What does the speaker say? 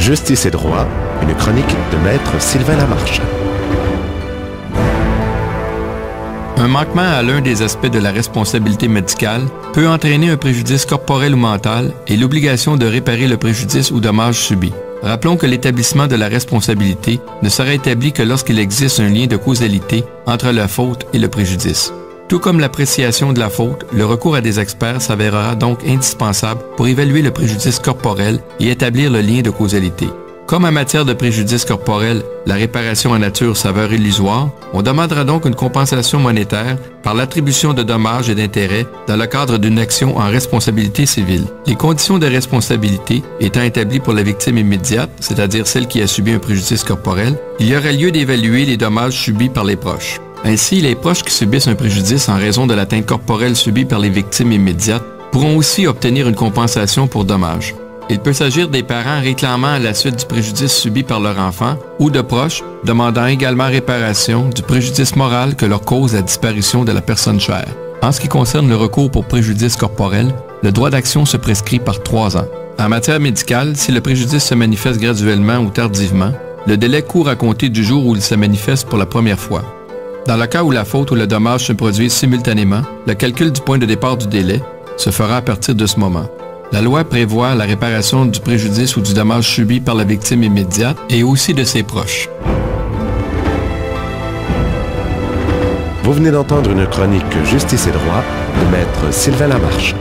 Justice et droit, une chronique de Maître Sylvain Lamarche. Un manquement à l'un des aspects de la responsabilité médicale peut entraîner un préjudice corporel ou mental et l'obligation de réparer le préjudice ou dommage subi. Rappelons que l'établissement de la responsabilité ne sera établi que lorsqu'il existe un lien de causalité entre la faute et le préjudice. Tout comme l'appréciation de la faute, le recours à des experts s'avérera donc indispensable pour évaluer le préjudice corporel et établir le lien de causalité. Comme en matière de préjudice corporel, la réparation en nature s'avère illusoire, on demandera donc une compensation monétaire par l'attribution de dommages et d'intérêts dans le cadre d'une action en responsabilité civile. Les conditions de responsabilité étant établies pour la victime immédiate, c'est-à-dire celle qui a subi un préjudice corporel, il y aura lieu d'évaluer les dommages subis par les proches. Ainsi, les proches qui subissent un préjudice en raison de l'atteinte corporelle subie par les victimes immédiates pourront aussi obtenir une compensation pour dommages. Il peut s'agir des parents réclamant à la suite du préjudice subi par leur enfant ou de proches demandant également réparation du préjudice moral que leur cause la disparition de la personne chère. En ce qui concerne le recours pour préjudice corporel, le droit d'action se prescrit par 3 ans. En matière médicale, si le préjudice se manifeste graduellement ou tardivement, le délai court à compter du jour où il se manifeste pour la première fois. Dans le cas où la faute ou le dommage se produisent simultanément, le calcul du point de départ du délai se fera à partir de ce moment. La loi prévoit la réparation du préjudice ou du dommage subi par la victime immédiate et aussi de ses proches. Vous venez d'entendre une chronique Justice et droit de Maître Sylvain Lamarche.